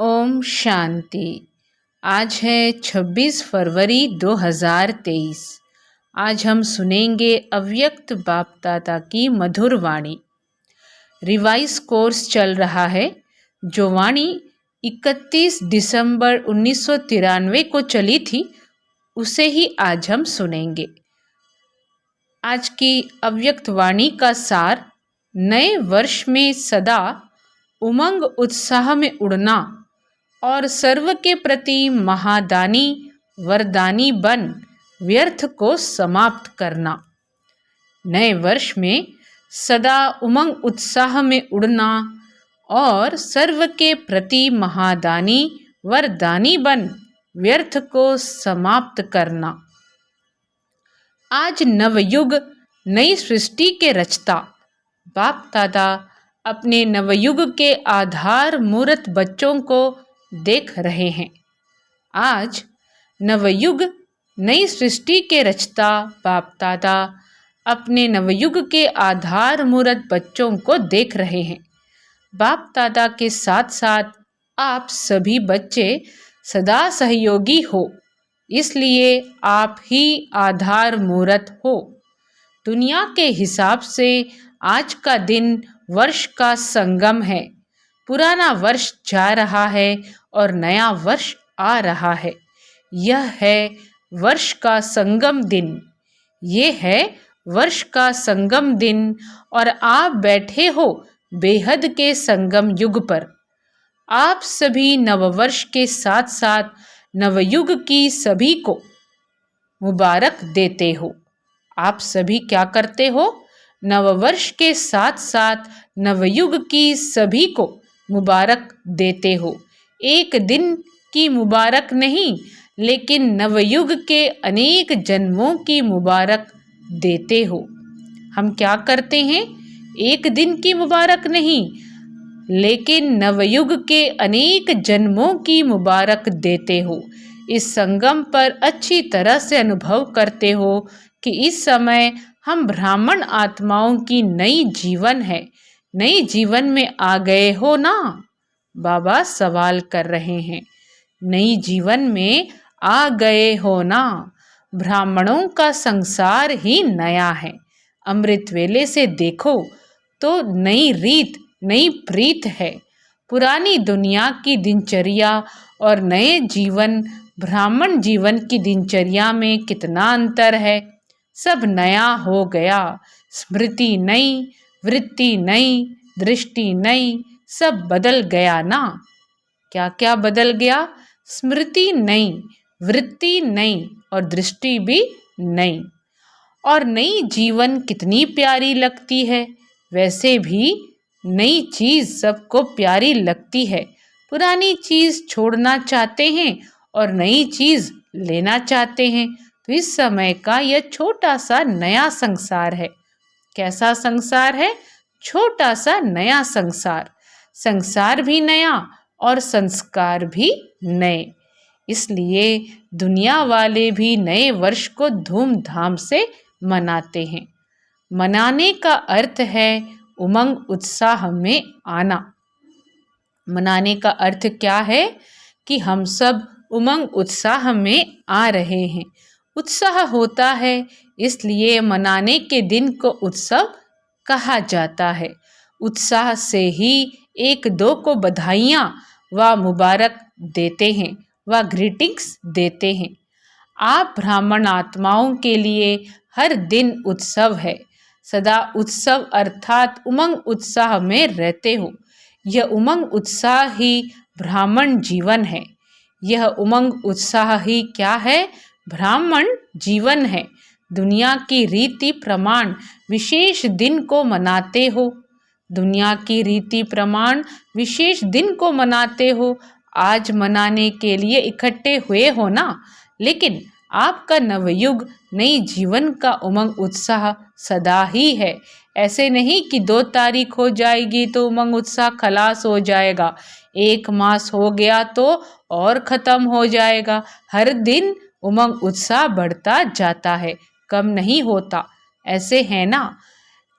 ओम शांति। आज है 26 फरवरी 2023। आज हम सुनेंगे अव्यक्त बाप दादा की मधुर वाणी। रिवाइज कोर्स चल रहा है। जो वाणी 31 दिसंबर 1993 को चली थी उसे ही आज हम सुनेंगे। आज की अव्यक्त वाणी का सार, नए वर्ष में सदा उमंग उत्साह में उड़ना और सर्व के प्रति महादानी वरदानी बन व्यर्थ को समाप्त करना। नए वर्ष में सदा उमंग उत्साह में उड़ना और सर्व के प्रति महादानी वरदानी बन व्यर्थ को समाप्त करना। आज नवयुग नई सृष्टि के रचता बाप दादा अपने नवयुग के आधार मूर्त बच्चों को देख रहे हैं। आज नवयुग नई सृष्टि के रचता बाप दादा अपने नवयुग के आधार मूर्त बच्चों को देख रहे हैं। बाप दादा के साथ साथ आप सभी बच्चे सदा सहयोगी हो, इसलिए आप ही आधार मूर्त हो। दुनिया के हिसाब से आज का दिन वर्ष का संगम है। पुराना वर्ष जा रहा है और नया वर्ष आ रहा है। यह है वर्ष का संगम दिन। ये है वर्ष का संगम दिन और आप बैठे हो बेहद के संगम युग पर। आप सभी नववर्ष के साथ साथ नवयुग की सभी को मुबारक देते हो। आप सभी क्या करते हो? नववर्ष के साथ साथ नवयुग की सभी को मुबारक देते हो। एक दिन की मुबारक नहीं, लेकिन नवयुग के अनेक जन्मों की मुबारक देते हो। हम क्या करते हैं? एक दिन की मुबारक नहीं, लेकिन नवयुग के अनेक जन्मों की मुबारक देते हो। इस संगम पर अच्छी तरह से अनुभव करते हो कि इस समय हम ब्राह्मण आत्माओं की नई जीवन है। नई जीवन में आ गए हो ना? बाबा सवाल कर रहे हैं। नई जीवन में आ गए हो ना? ब्राह्मणों का संसार ही नया है। अमृत वेले से देखो तो नई रीत नई प्रीत है। पुरानी दुनिया की दिनचर्या और नए जीवन ब्राह्मण जीवन की दिनचर्या में कितना अंतर है। सब नया हो गया। स्मृति नई, वृत्ति नई, दृष्टि नई, सब बदल गया ना? क्या क्या बदल गया? स्मृति नई, वृत्ति नई और दृष्टि भी नई। और नई जीवन कितनी प्यारी लगती है। वैसे भी नई चीज़ सबको प्यारी लगती है। पुरानी चीज़ छोड़ना चाहते हैं और नई चीज़ लेना चाहते हैं। तो इस समय का यह छोटा सा नया संसार है। कैसा संसार है? छोटा सा नया संसार। संसार भी नया और संस्कार भी नए। इसलिए दुनिया वाले भी नए वर्ष को धूमधाम से मनाते हैं। मनाने का अर्थ है उमंग उत्साह में आना। मनाने का अर्थ क्या है? कि हम सब उमंग उत्साह में आ रहे हैं। उत्साह होता है, इसलिए मनाने के दिन को उत्सव कहा जाता है। उत्साह से ही एक दो को बधाइयाँ व मुबारक देते हैं व ग्रीटिंग्स देते हैं। आप ब्राह्मण आत्माओं के लिए हर दिन उत्सव है। सदा उत्सव अर्थात उमंग उत्साह में रहते हो। यह उमंग उत्साह ही ब्राह्मण जीवन है। यह उमंग उत्साह ही क्या है? ब्राह्मण जीवन है। दुनिया की रीति प्रमाण विशेष दिन को मनाते हो। दुनिया की रीति प्रमाण विशेष दिन को मनाते हो। आज मनाने के लिए इकट्ठे हुए हो ना? लेकिन आपका नवयुग नई जीवन का उमंग उत्साह सदा ही है। ऐसे नहीं कि 2 तारीख हो जाएगी तो उमंग उत्साह खलास हो जाएगा। 1 मास हो गया तो और ख़त्म हो जाएगा। हर दिन उमंग उत्साह बढ़ता जाता है, कम नहीं होता। ऐसे है ना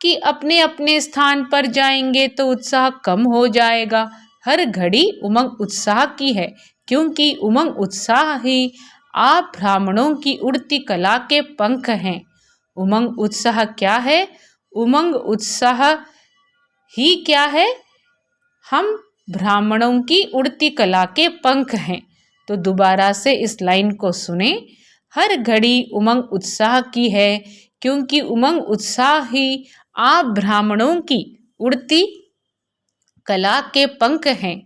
कि अपने अपने स्थान पर जाएंगे तो उत्साह कम हो जाएगा। हर घड़ी उमंग उत्साह की है, क्योंकि उमंग उत्साह ही आप ब्राह्मणों की उड़ती कला के पंख हैं। उमंग उत्साह क्या है? उमंग उत्साह ही क्या है? हम ब्राह्मणों की उड़ती कला के पंख हैं। तो दोबारा से इस लाइन को सुने। हर घड़ी उमंग उत्साह की है, क्योंकि उमंग उत्साह ही आप ब्राह्मणों की उड़ती कला के पंख हैं।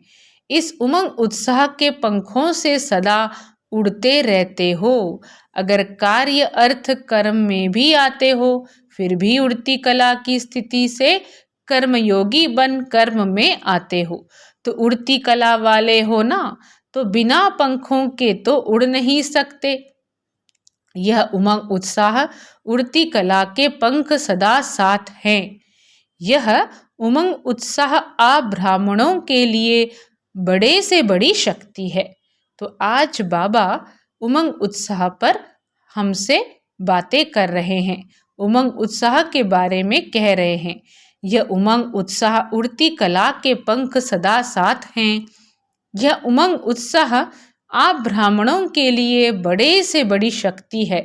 इस उमंग उत्साह के पंखों से सदा उड़ते रहते हो। अगर कार्य अर्थ कर्म में भी आते हो, फिर भी उड़ती कला की स्थिति से कर्मयोगी बन कर्म में आते हो। तो उड़ती कला वाले हो ना, तो बिना पंखों के तो उड़ नहीं सकते। यह उमंग उत्साह उड़ती कला के पंख सदा साथ हैं। यह उमंग उत्साह आप ब्राह्मणों के लिए बड़े से बड़ी शक्ति है। तो आज बाबा उमंग उत्साह पर हमसे बातें कर रहे हैं, उमंग उत्साह के बारे में कह रहे हैं। यह उमंग उत्साह उड़ती कला के पंख सदा साथ हैं। यह उमंग उत्साह आप ब्राह्मणों के लिए बड़े से बड़ी शक्ति है।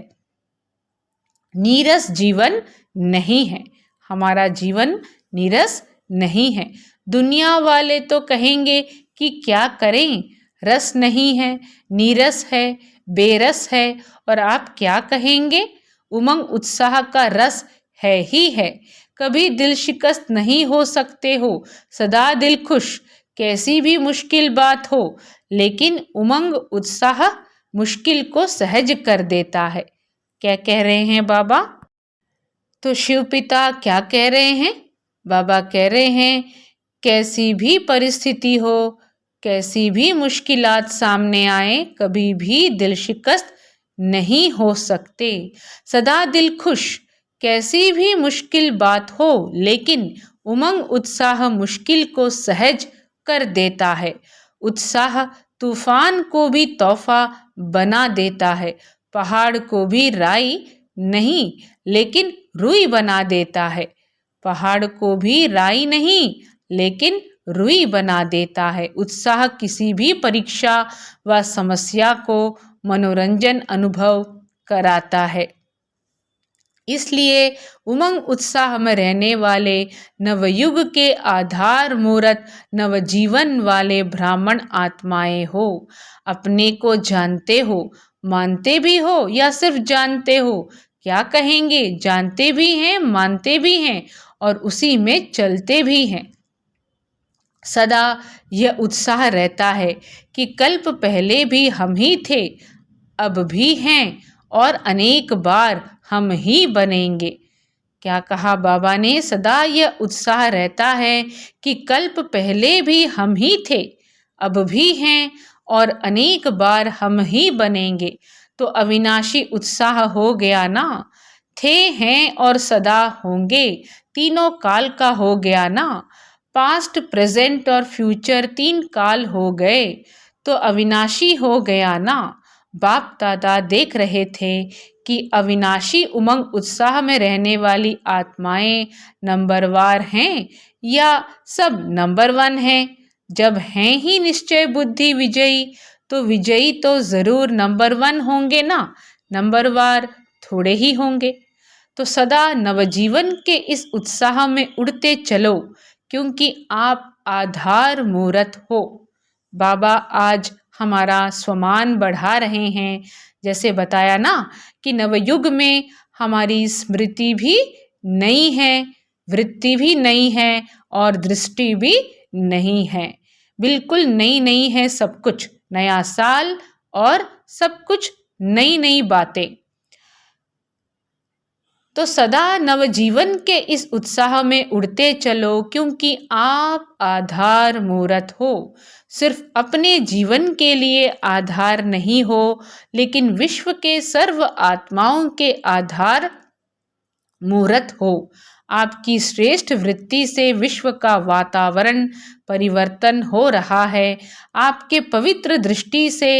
नीरस जीवन नहीं है, हमारा जीवन नीरस नहीं है। दुनिया वाले तो कहेंगे कि क्या करें, रस नहीं है, नीरस है, बेरस है। और आप क्या कहेंगे? उमंग उत्साह का रस है ही है। कभी दिल शिकस्त नहीं हो सकते हो, सदा दिल खुश, कैसी भी मुश्किल बात हो। लेकिन उमंग उत्साह मुश्किल को सहज कर देता है। क्या कह रहे हैं बाबा? तो शिव पिता क्या कह रहे हैं? बाबा कह रहे हैं, कैसी भी परिस्थिति हो, कैसी भी मुश्किलात सामने आए, कभी भी दिल शिकस्त नहीं हो सकते। सदा दिल खुश, कैसी भी मुश्किल बात हो, लेकिन उमंग उत्साह मुश्किल को सहज कर देता है। उत्साह तूफान को भी तोहफा बना देता है। पहाड़ को भी राई नहीं, लेकिन रुई बना देता है। पहाड़ को भी राई नहीं, लेकिन रुई बना देता है। उत्साह किसी भी परीक्षा व समस्या को मनोरंजन अनुभव कराता है। इसलिए उमंग उत्साह में रहने वाले नवयुग के आधार मूर्त नवजीवन वाले ब्राह्मण आत्माएं हो। अपने को जानते हो, मानते भी हो या सिर्फ जानते हो? क्या कहेंगे? जानते भी हैं, मानते भी हैं और उसी में चलते भी हैं। सदा यह उत्साह रहता है कि कल्प पहले भी हम ही थे, अब भी हैं और अनेक बार हम ही बनेंगे। क्या कहा बाबा ने? सदा यह उत्साह रहता है कि कल्प पहले भी हम ही थे, अब भी हैं और अनेक बार हम ही बनेंगे। तो अविनाशी उत्साह हो गया ना। थे, हैं और सदा होंगे, तीनों काल का हो गया ना। पास्ट, प्रेजेंट और फ्यूचर तीन काल हो गए, तो अविनाशी हो गया ना। बाप दादा देख रहे थे कि अविनाशी उमंग उत्साह में रहने वाली आत्माएं नंबरवार हैं या सब नंबर 1 हैं। जब हैं ही निश्चय बुद्धि विजयी, तो विजयी तो जरूर नंबर 1 होंगे ना, नंबरवार थोड़े ही होंगे। तो सदा नवजीवन के इस उत्साह में उड़ते चलो, क्योंकि आप आधार मूर्त हो। बाबा आज हमारा स्वमान बढ़ा रहे हैं। जैसे बताया ना कि नवयुग में हमारी स्मृति भी नई है, वृत्ति भी नई है और दृष्टि भी नहीं है। बिल्कुल नई नई है सब कुछ, नया साल और सब कुछ नई नई बातें। तो सदा नवजीवन के इस उत्साह में उड़ते चलो, क्योंकि आप आधार मूर्त हो। सिर्फ अपने जीवन के लिए आधार नहीं हो, लेकिन विश्व के सर्व आत्माओं के आधार मूर्त हो। आपकी श्रेष्ठ वृत्ति से विश्व का वातावरण परिवर्तन हो रहा है। आपके पवित्र दृष्टि से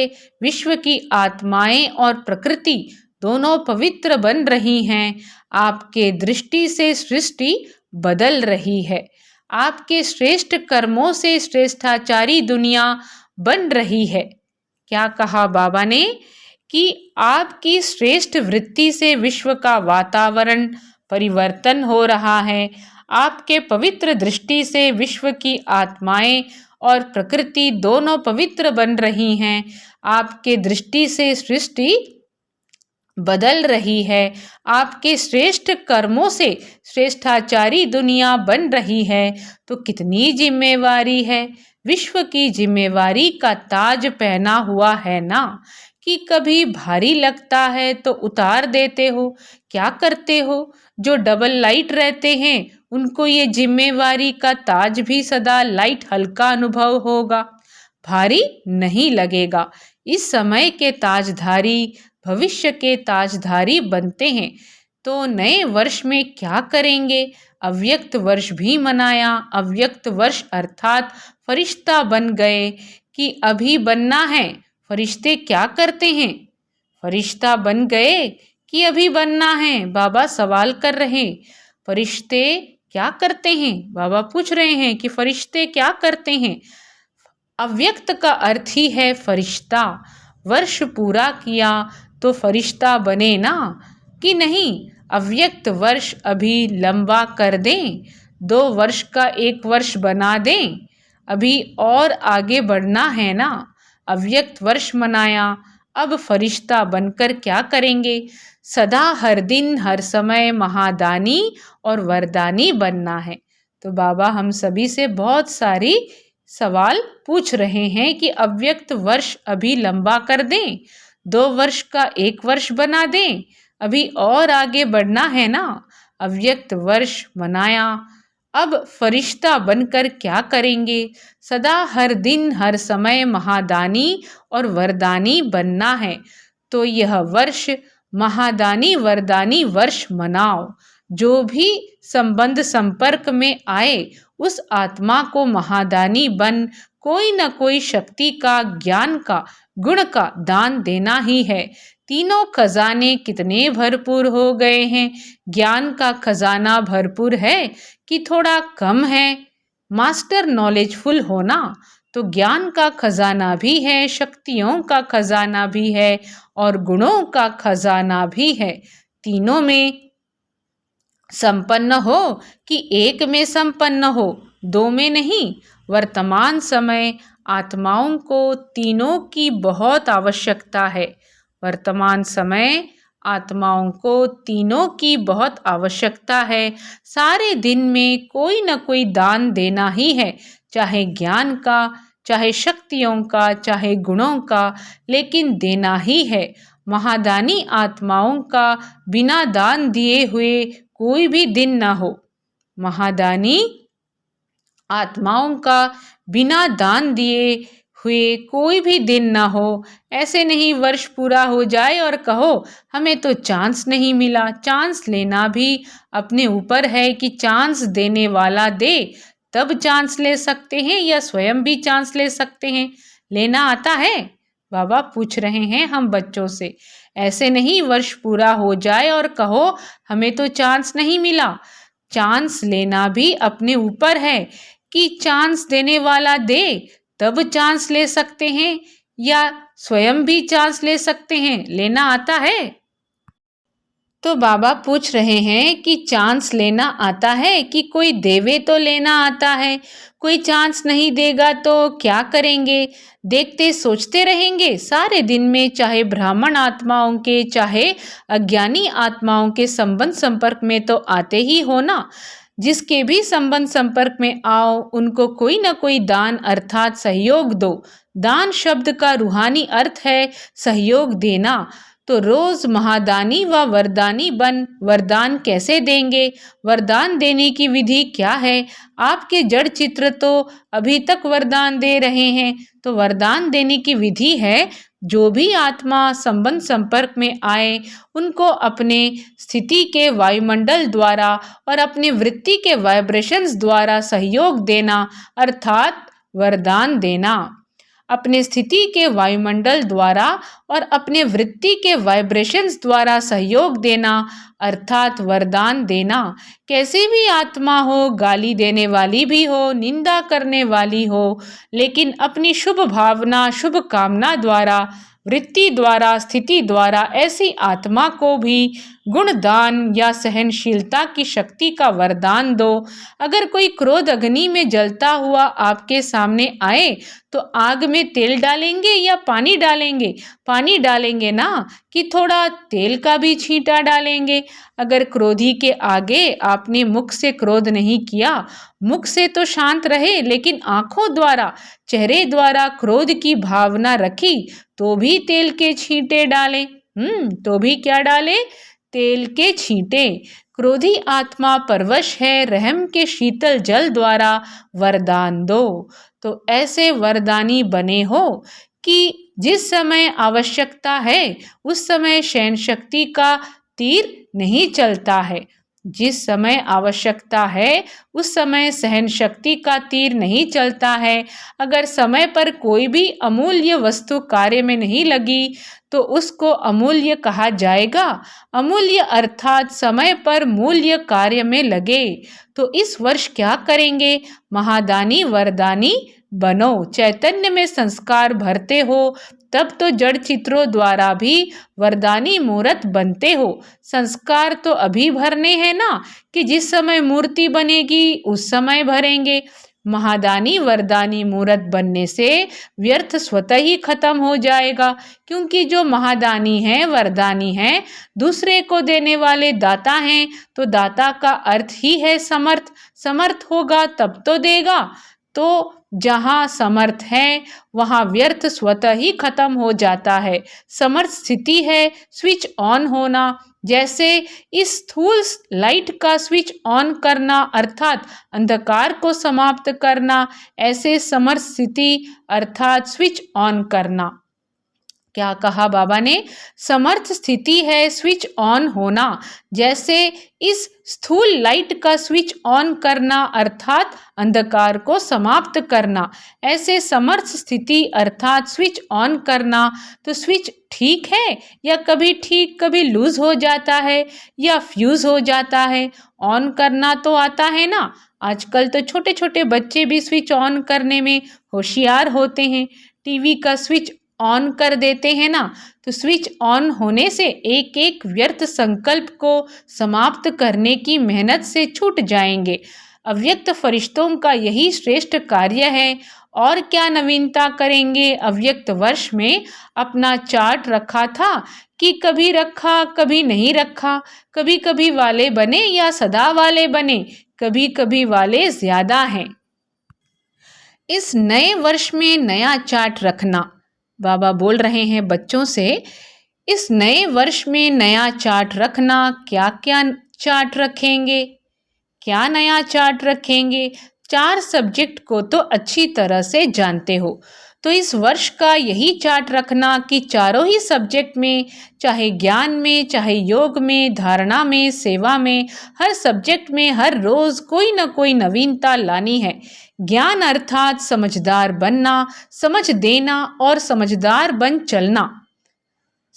विश्व की आत्माएं और प्रकृति दोनों पवित्र बन रही हैं। आपके दृष्टि से सृष्टि बदल रही है। आपके श्रेष्ठ कर्मों से श्रेष्ठाचारी दुनिया बन रही है। क्या कहा बाबा ने कि आपकी श्रेष्ठ वृत्ति से विश्व का वातावरण परिवर्तन हो रहा है। आपके पवित्र दृष्टि से विश्व की आत्माएं और प्रकृति दोनों पवित्र बन रही हैं। आपके दृष्टि से सृष्टि बदल रही है। आपके श्रेष्ठ कर्मों से श्रेष्ठाचारी दुनिया बन रही है। तो कितनी जिम्मेवारी है, विश्व की जिम्मेवारी का ताज पहना हुआ है ना, कि कभी भारी लगता है तो उतार देते हो। क्या करते हो? जो डबल लाइट रहते हैं उनको ये जिम्मेवारी का ताज भी सदा लाइट हल्का अनुभव होगा, भारी नहीं लगेगा। इस समय के ताजधारी भविष्य के ताजधारी बनते हैं। तो नए वर्ष में क्या करेंगे? अव्यक्त वर्ष भी मनाया। अव्यक्त वर्ष अर्थात फरिश्ता बन गए कि अभी बनना है। फरिश्ते क्या करते हैं? फरिश्ता बन गए कि अभी बनना है? बाबा सवाल कर रहे हैं। फरिश्ते क्या करते हैं? बाबा पूछ रहे हैं कि फरिश्ते क्या करते हैं। अव्यक्त का अर्थ ही है फरिश्ता। वर्ष पूरा किया तो फरिश्ता बने ना, कि नहीं? अव्यक्त वर्ष अभी लंबा कर दें, 2 वर्ष का 1 वर्ष बना दें, अभी और आगे बढ़ना है ना। अव्यक्त वर्ष मनाया, अब फरिश्ता बनकर क्या करेंगे? सदा हर दिन हर समय महादानी और वरदानी बनना है। तो बाबा हम सभी से बहुत सारी सवाल पूछ रहे हैं कि अव्यक्त वर्ष अभी लंबा कर दें, 2 वर्ष का 1 वर्ष बना दें, अभी और आगे बढ़ना है ना। अव्यक्त वर्ष मनाया, अब फरिश्ता बनकर क्या करेंगे? सदा हर दिन हर समय महादानी और वरदानी बनना है। तो यह वर्ष महादानी वरदानी वर्ष मनाओ। जो भी संबंध संपर्क में आए उस आत्मा को महादानी बन कोई न कोई शक्ति का, ज्ञान का, गुण का दान देना ही है। तीनों खजाने कितने भरपूर हो गए हैं। ज्ञान का खजाना भरपूर है कि थोड़ा कम है? मास्टर नॉलेजफुल होना तो ज्ञान का खजाना भी है, शक्तियों का खजाना भी है और गुणों का खजाना भी है। तीनों में संपन्न हो कि एक में संपन्न हो, 2 में नहीं। वर्तमान समय आत्माओं को तीनों की बहुत आवश्यकता है। वर्तमान समय आत्माओं को तीनों की बहुत आवश्यकता है। सारे दिन में कोई न कोई दान देना ही है, चाहे ज्ञान का, चाहे शक्तियों का, चाहे गुणों का, लेकिन देना ही है। महादानी आत्माओं का बिना दान दिए हुए कोई भी दिन ना हो। महादानी आत्माओं का बिना दान दिए हुए कोई भी दिन ना हो। ऐसे नहीं वर्ष पूरा हो जाए और कहो हमें तो चांस नहीं मिला। चांस लेना भी अपने ऊपर है कि चांस देने वाला दे तब चांस ले सकते हैं या स्वयं भी चांस ले सकते हैं। लेना आता है? बाबा पूछ रहे हैं हम बच्चों से। ऐसे नहीं वर्ष पूरा हो जाए और कहो हमें तो चांस नहीं मिला। चांस लेना भी अपने ऊपर है कि चांस देने वाला दे तब चांस ले सकते हैं या स्वयं भी चांस ले सकते हैं। लेना आता है? तो बाबा पूछ रहे हैं कि चांस लेना आता है कि कोई देवे तो लेना आता है। कोई चांस नहीं देगा तो क्या करेंगे? देखते सोचते रहेंगे सारे दिन में, चाहे ब्राह्मण आत्माओं के चाहे अज्ञानी आत्माओं के संबंध संपर्क में तो आते ही हो ना। जिसके भी संबंध संपर्क में आओ उनको कोई न कोई दान अर्थात सहयोग दो। दान शब्द का रूहानी अर्थ है सहयोग देना। तो रोज महादानी व वरदानी बन वरदान कैसे देंगे? वरदान देने की विधि क्या है? आपके जड़ चित्र तो अभी तक वरदान दे रहे हैं। तो वरदान देने की विधि है जो भी आत्मा संबंध संपर्क में आए उनको अपने स्थिति के वायुमंडल द्वारा और अपने वृत्ति के वाइब्रेशंस द्वारा सहयोग देना अर्थात वरदान देना। अपने स्थिति के वायुमंडल द्वारा और अपने वृत्ति के वाइब्रेशंस द्वारा सहयोग देना अर्थात वरदान देना। कैसी भी आत्मा हो, गाली देने वाली भी हो, निंदा करने वाली हो, लेकिन अपनी शुभ भावना, शुभ कामना द्वारा, वृत्ति द्वारा, स्थिति द्वारा ऐसी आत्मा को भी गुणदान या सहनशीलता की शक्ति का वरदान दो। अगर कोई क्रोध अग्नि में जलता हुआ आपके सामने आए तो आग में तेल डालेंगे या पानी डालेंगे? पानी डालेंगे ना, कि थोड़ा तेल का भी छींटा डालेंगे? अगर क्रोधी के आगे आपने मुख से क्रोध नहीं किया, मुख से तो शांत रहे, लेकिन आंखों द्वारा, चेहरे द्वारा क्रोध की भावना रखी, तो भी तेल के छींटे डालें। तो भी क्या डालें? तेल के छींटे। क्रोधी आत्मा परवश है, रहम के शीतल जल द्वारा वरदान दो। तो ऐसे वरदानी बने हो कि जिस समय आवश्यकता है उस समय शयन शक्ति का तीर नहीं चलता है। जिस समय आवश्यकता है उस समय सहन शक्ति का तीर नहीं चलता है। अगर समय पर कोई भी अमूल्य वस्तु कार्य में नहीं लगी तो उसको अमूल्य कहा जाएगा। अमूल्य अर्थात समय पर मूल्य कार्य में लगे। तो इस वर्ष क्या करेंगे? महादानी वरदानी बनो। चैतन्य में संस्कार भरते हो तब तो जड़ चित्रों द्वारा भी वरदानी मूर्त बनते हो। संस्कार तो अभी भरने हैं ना, कि जिस समय मूर्ति बनेगी उस समय भरेंगे। महादानी वरदानी मूर्त बनने से व्यर्थ स्वतः ही खत्म हो जाएगा, क्योंकि जो महादानी है, वरदानी है, दूसरे को देने वाले दाता हैं। तो दाता का अर्थ ही है समर्थ। समर्थ होगा तब तो देगा। तो जहाँ समर्थ है वहाँ व्यर्थ स्वतः ही खत्म हो जाता है। समर्थ स्थिति है स्विच ऑन होना। जैसे इस स्थूल लाइट का स्विच ऑन करना अर्थात अंधकार को समाप्त करना, ऐसे समर्थ स्थिति अर्थात स्विच ऑन करना। क्या कहा बाबा ने? समर्थ स्थिति है स्विच ऑन होना। जैसे इस स्थूल लाइट का स्विच ऑन करना अर्थात अंधकार को समाप्त करना, ऐसे समर्थ स्थिति अर्थात स्विच ऑन करना। तो स्विच ठीक है या कभी ठीक कभी लूज हो जाता है या फ्यूज हो जाता है। ऑन करना तो आता है ना। आजकल तो छोटे छोटे बच्चे भी स्विच ऑन करने में होशियार होते हैं। टीवी का स्विच ऑन कर देते हैं ना। तो स्विच ऑन होने से एक एक व्यर्थ संकल्प को समाप्त करने की मेहनत से छूट जाएंगे। अव्यक्त फरिश्तों का यही श्रेष्ठ कार्य है। और क्या नवीनता करेंगे? अव्यक्त वर्ष में अपना चार्ट रखा था कि कभी रखा कभी नहीं रखा, कभी कभी वाले बने या सदा वाले बने, कभी कभी वाले ज्यादा हैं। इस नए वर्ष में नया चार्ट रखना। बाबा बोल रहे हैं बच्चों से, इस नए वर्ष में नया चार्ट रखना। क्या क्या चार्ट रखेंगे? क्या नया चार्ट रखेंगे? 4 सब्जेक्ट को तो अच्छी तरह से जानते हो, तो इस वर्ष का यही चार्ट रखना कि चारों ही सब्जेक्ट में, चाहे ज्ञान में, चाहे योग में, धारणा में, सेवा में, हर सब्जेक्ट में हर रोज कोई न कोई नवीनता लानी है। ज्ञान अर्थात समझदार बनना, समझ देना और समझदार बन चलना।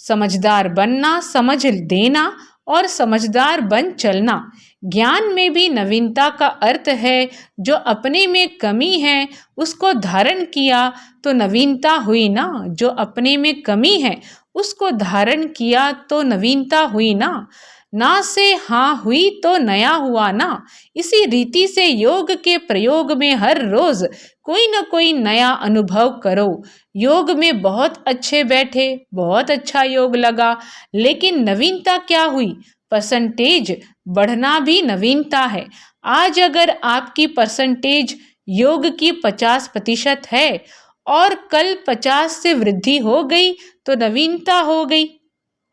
समझदार बनना, समझ देना और समझदार बन चलना। ज्ञान में भी नवीनता का अर्थ है जो अपने में कमी है उसको धारण किया तो नवीनता हुई ना। जो अपने में कमी है उसको धारण किया तो नवीनता हुई ना। ना से हाँ हुई तो नया हुआ ना। इसी रीति से योग के प्रयोग में हर रोज कोई न कोई नया अनुभव करो। योग में बहुत अच्छे बैठे, बहुत अच्छा योग लगा, लेकिन नवीनता क्या हुई? परसेंटेज बढ़ना भी नवीनता है। आज अगर आपकी परसेंटेज योग की 50% है और कल 50 से वृद्धि हो गई तो नवीनता हो गई,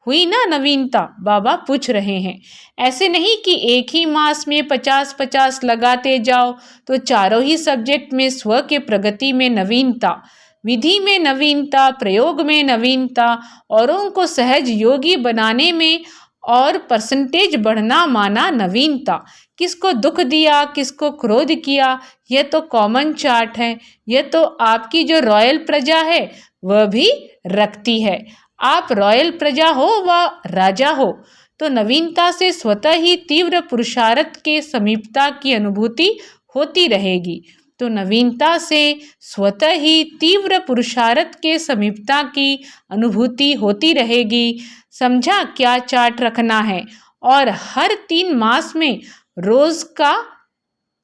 हुई ना नवीनता? बाबा पूछ रहे हैं। ऐसे नहीं कि एक ही मास में 50-50 लगाते जाओ तो चारों ही सब्जेक्ट में स्व के प्रगति में नवीनता, विधि में नवीनता, प्रयोग में नवीनता, औरों को सहज योगी बनाने में और परसेंटेज बढ़ना माना नवीनता। किसको दुख दिया, किसको क्रोध किया, यह तो कॉमन चार्ट है। यह तो आपकी जो रॉयल प्रजा है वह भी रखती है। आप रॉयल प्रजा हो व राजा हो तो नवीनता से स्वतः ही तीव्र पुरुषार्थ के समीपता की अनुभूति होती रहेगी। तो नवीनता से स्वतः ही तीव्र पुरुषार्थ के समीपता की अनुभूति होती रहेगी। समझा क्या चार्ट रखना है। और हर 3 मास में रोज का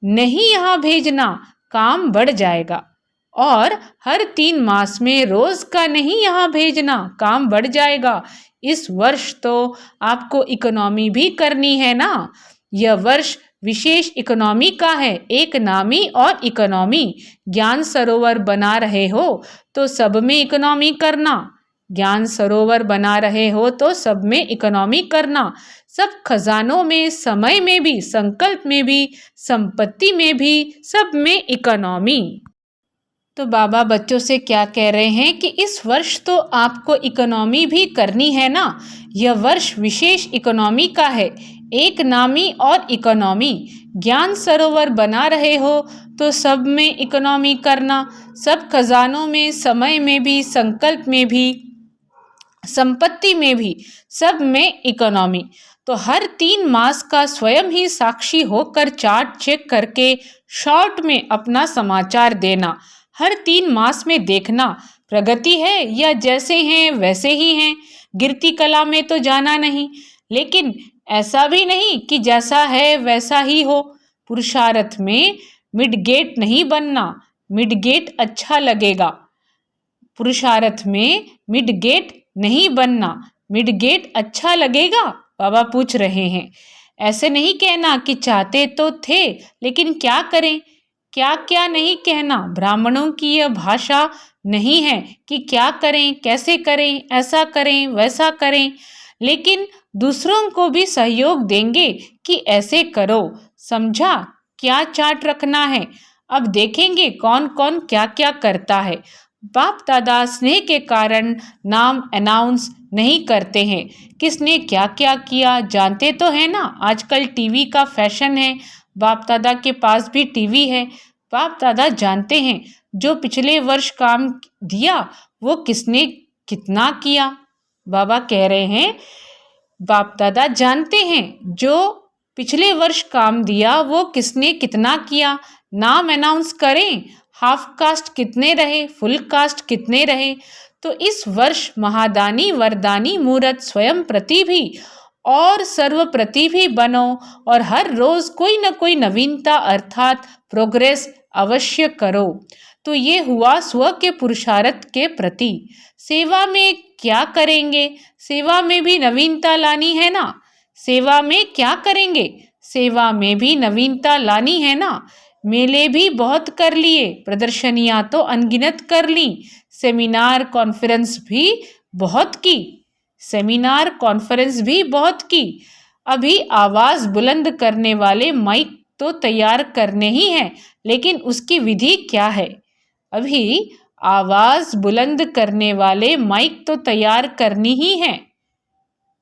नहीं यहाँ भेजना, काम बढ़ जाएगा। और हर 3 मास में रोज का नहीं यहाँ भेजना, काम बढ़ जाएगा। इस वर्ष तो आपको इकोनॉमी भी करनी है ना। यह वर्ष विशेष इकोनॉमी का है। एक नामी और इकोनॉमी। ज्ञान सरोवर बना रहे हो तो सब में इकोनॉमी करना। ज्ञान सरोवर बना रहे हो तो सब में इकोनॉमी करना। सब खजानों में, समय में भी, संकल्प में भी, संपत्ति में भी, सब में इकोनॉमी। तो बाबा बच्चों से क्या कह रहे हैं कि इस वर्ष तो आपको इकोनॉमी भी करनी है ना। यह वर्ष विशेष इकोनॉमी का है। एक नामी और इकोनॉमी। ज्ञान सरोवर बना रहे हो तो सब में इकोनॉमी करना। सब खजानों में, समय में भी, संकल्प में भी, संपत्ति में भी, सब में इकोनॉमी। तो हर 3 मास का स्वयं ही साक्षी होकर चार्ट चेक करके शॉर्ट में अपना समाचार देना। हर 3 मास में देखना प्रगति है या जैसे हैं वैसे ही हैं। गिरती कला में तो जाना नहीं, लेकिन ऐसा भी नहीं कि जैसा है वैसा ही हो। पुरुषार्थ में मिडगेट नहीं बनना। मिडगेट अच्छा लगेगा। पुरुषार्थ में मिडगेट नहीं बनना। मिडगेट अच्छा लगेगा, बाबा पूछ रहे हैं। ऐसे नहीं कहना कि चाहते तो थे लेकिन क्या करें। क्या क्या नहीं कहना। ब्राह्मणों की यह भाषा नहीं है कि क्या करें, कैसे करें, ऐसा करें, वैसा करें, लेकिन दूसरों को भी सहयोग देंगे कि ऐसे करो। समझा क्या चार्ट रखना है। अब देखेंगे कौन कौन क्या क्या करता है। बाप दादा स्नेह के कारण नाम अनाउंस नहीं करते हैं। किसने क्या क्या किया जानते तो है ना। आजकल टीवी का फैशन है। बाप दादा के पास भी टीवी है। बाप दादा जानते हैं जो पिछले वर्ष काम दिया वो किसने कितना किया। बाबा कह रहे हैं बाप दादा जानते हैं जो पिछले वर्ष काम दिया वो किसने कितना किया। नाम अनाउंस करें। हाफ कास्ट कितने रहे, फुल कास्ट कितने रहे। तो इस वर्ष महादानी वरदानी मूर्त स्वयं प्रति भी और सर्वप्रति भी बनो और हर रोज कोई न कोई नवीनता अर्थात प्रोग्रेस अवश्य करो। तो ये हुआ स्व के पुरुषार्थ के प्रति। सेवा में क्या करेंगे। सेवा में भी नवीनता लानी है ना। सेवा में क्या करेंगे। सेवा में भी नवीनता लानी है ना। मेले भी बहुत कर लिए, प्रदर्शनियां तो अनगिनत कर ली, सेमिनार कॉन्फ्रेंस भी बहुत की। सेमिनार कॉन्फ्रेंस भी बहुत की। अभी आवाज बुलंद करने वाले माइक तो तैयार करने ही हैं, लेकिन उसकी विधि क्या है। अभी आवाज बुलंद करने वाले माइक तो तैयार करनी ही है।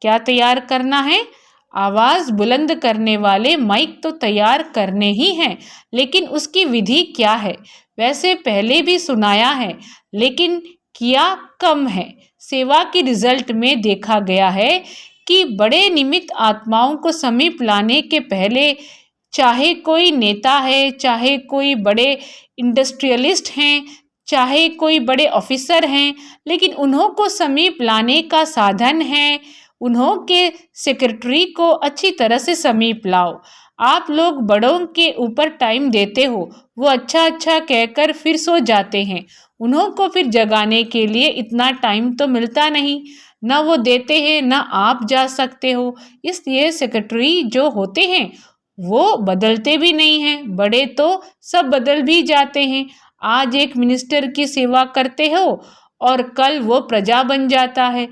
क्या तैयार करना है। आवाज बुलंद करने वाले माइक तो तैयार करने ही हैं, लेकिन उसकी विधि क्या है। वैसे पहले भी सुनाया है लेकिन किया कम है। सेवा की रिजल्ट में देखा गया है कि बड़े निमित्त आत्माओं को समीप लाने के पहले चाहे कोई नेता है, चाहे कोई बड़े इंडस्ट्रियलिस्ट हैं, चाहे कोई बड़े ऑफिसर हैं, लेकिन उन्हों को समीप लाने का साधन है उन्हों के सेक्रेटरी को अच्छी तरह से समीप लाओ। आप लोग बड़ों के ऊपर टाइम देते हो, वो अच्छा अच्छा कहकर फिर सो जाते हैं। उन्हों को फिर जगाने के लिए इतना टाइम तो मिलता नहीं, ना वो देते हैं ना आप जा सकते हो। इसलिए सेक्रेटरी जो होते हैं वो बदलते भी नहीं हैं। बड़े तो सब बदल भी जाते हैं। आज एक मिनिस्टर की सेवा करते हो और कल वो प्रजा बन जाता है।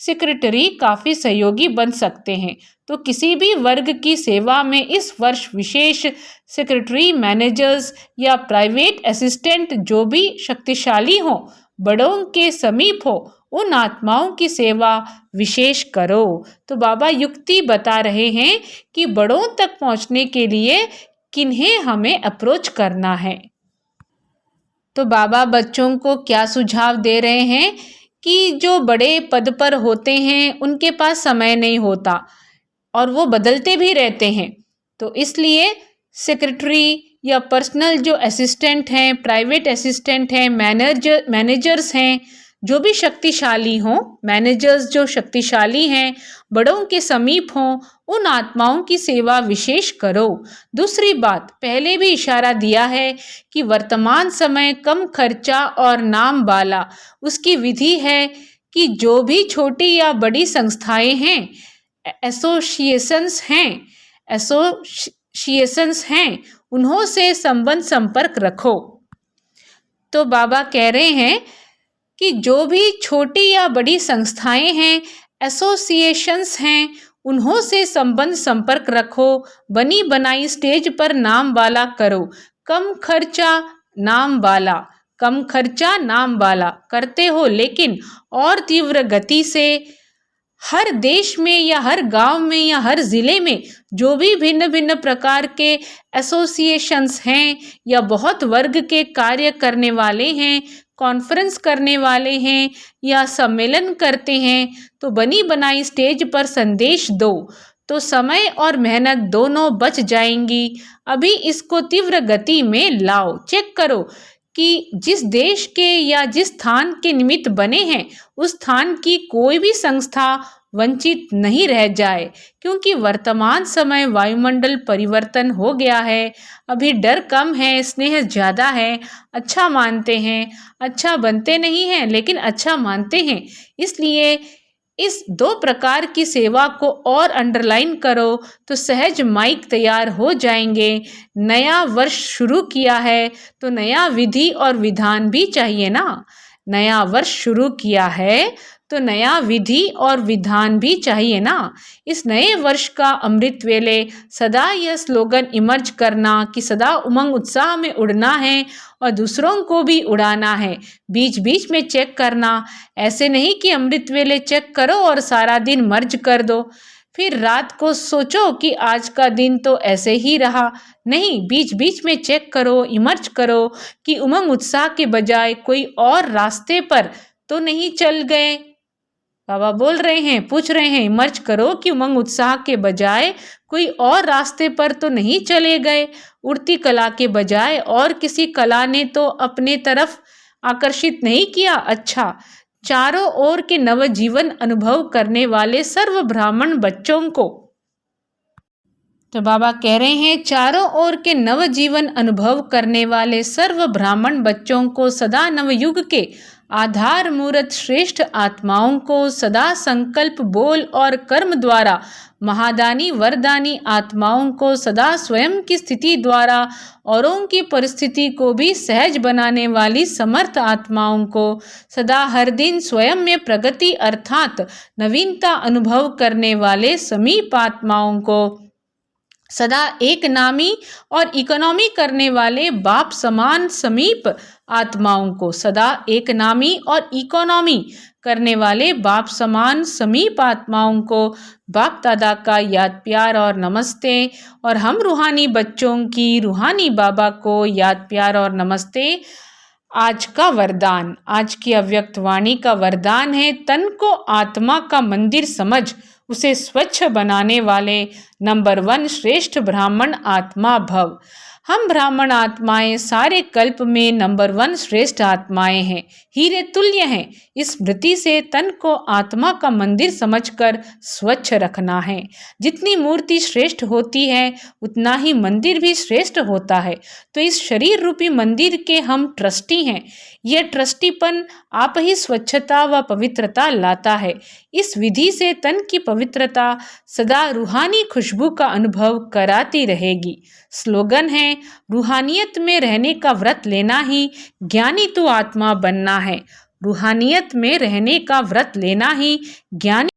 सेक्रेटरी काफ़ी सहयोगी बन सकते हैं। तो किसी भी वर्ग की सेवा में इस वर्ष विशेष सेक्रेटरी, मैनेजर्स या प्राइवेट असिस्टेंट जो भी शक्तिशाली हो, बड़ों के समीप हो, उन आत्माओं की सेवा विशेष करो। तो बाबा युक्ति बता रहे हैं कि बड़ों तक पहुंचने के लिए किन्हें हमें अप्रोच करना है। तो बाबा बच्चों को क्या सुझाव दे रहे हैं कि जो बड़े पद पर होते हैं उनके पास समय नहीं होता और वो बदलते भी रहते हैं। तो इसलिए सेक्रेटरी या पर्सनल जो असिस्टेंट हैं, प्राइवेट असिस्टेंट हैं, मैनेजर्स हैं, जो भी शक्तिशाली हों, मैनेजर्स जो शक्तिशाली हैं, बड़ों के समीप हों, उन आत्माओं की सेवा विशेष करो। दूसरी बात, पहले भी इशारा दिया है कि वर्तमान समय कम खर्चा और नाम वाला। उसकी विधि है कि जो भी छोटी या बड़ी संस्थाएं हैं, एसोसिएशंस हैं, उन्हों से संबंध संपर्क रखो। तो बाबा कह रहे हैं कि जो भी छोटी या बड़ी संस्थाएं हैं, एसोसिएशंस हैं, उन्हों से संबंध संपर्क रखो। बनी बनाई स्टेज पर नाम वाला करो। कम खर्चा नाम वाला करते हो, लेकिन और तीव्र गति से हर देश में या हर गांव में या हर जिले में जो भी भिन्न भिन्न प्रकार के एसोसिएशंस हैं या बहुत वर्ग के कार्य करने वाले हैं, कॉन्फ्रेंस करने वाले हैं या सम्मेलन करते हैं, तो बनी बनाई स्टेज पर संदेश दो, तो समय और मेहनत दोनों बच जाएंगी। अभी इसको तीव्र गति में लाओ। चेक करो कि जिस देश के या जिस स्थान के निमित्त बने हैं, उस स्थान की कोई भी संस्था वंचित नहीं रह जाए, क्योंकि वर्तमान समय वायुमंडल परिवर्तन हो गया है। अभी डर कम है, स्नेह ज़्यादा है, अच्छा मानते हैं, अच्छा बनते नहीं हैं लेकिन अच्छा मानते हैं। इसलिए इस 2 प्रकार की सेवा को और अंडरलाइन करो तो सहज माइक तैयार हो जाएंगे। नया वर्ष शुरू किया है तो नया विधि और विधान भी चाहिए ना। नया वर्ष शुरू किया है तो नया विधि और विधान भी चाहिए ना। इस नए वर्ष का अमृत वेले सदा यह स्लोगन इमर्ज करना कि सदा उमंग उत्साह में उड़ना है और दूसरों को भी उड़ाना है। बीच बीच में चेक करना, ऐसे नहीं कि अमृत वेले चेक करो और सारा दिन मर्ज कर दो, फिर रात को सोचो कि आज का दिन तो ऐसे ही रहा। नहीं, बीच बीच में चेक करो, इमर्ज करो कि उमंग उत्साह के बजाय कोई और रास्ते पर तो नहीं चल गए। बाबा बोल रहे हैं, पूछ रहे हैं, इमर्ज करो कि उमंग उत्साह के बजाय कोई और रास्ते पर तो नहीं चले गए। उड़ती कला के बजाय और किसी कला ने तो अपने तरफ आकर्षित नहीं किया। अच्छा, चारों ओर के नवजीवन अनुभव करने वाले सर्व ब्राह्मण बच्चों को, तो बाबा कह रहे हैं चारों ओर के नवजीवन अनुभव करने वाले सर्व ब्राह्मण बच्चों को सदा नवयुग के आधार मूर्त श्रेष्ठ आत्माओं को सदा संकल्प, बोल और कर्म द्वारा महादानी वरदानी आत्माओं को सदा स्वयं की स्थिति द्वारा औरों की परिस्थिति को भी सहज बनाने वाली समर्थ आत्माओं को सदा हर दिन स्वयं में प्रगति अर्थात नवीनता अनुभव करने वाले समीप आत्माओं को सदा एक नामी और इकोनॉमी करने वाले बाप समान समीप आत्माओं को सदा एक नामी और इकोनॉमी करने वाले बाप समान समीप आत्माओं को बाप दादा का याद प्यार और नमस्ते। और हम रूहानी बच्चों की रूहानी बाबा को याद प्यार और नमस्ते। आज का वरदान, आज की अव्यक्त वाणी का वरदान है, तन को आत्मा का मंदिर समझ उसे स्वच्छ बनाने वाले नंबर 1 श्रेष्ठ ब्राह्मण आत्मा भव। हम ब्राह्मण आत्माएं सारे कल्प में नंबर 1 श्रेष्ठ आत्माएं हैं, हीरे तुल्य हैं। इस स्मृति से तन को आत्मा का मंदिर समझकर स्वच्छ रखना है। जितनी मूर्ति श्रेष्ठ होती है उतना ही मंदिर भी श्रेष्ठ होता है। तो इस शरीर रूपी मंदिर के हम ट्रस्टी हैं। यह ट्रस्टीपन आप ही स्वच्छता व पवित्रता लाता है। इस विधि से तन की पवित्रता सदा रूहानी खुशबू का अनुभव कराती रहेगी। स्लोगन है, रूहानियत में रहने का व्रत लेना ही ज्ञानी तो आत्मा बनना है। रूहानियत में रहने का व्रत लेना ही ज्ञानी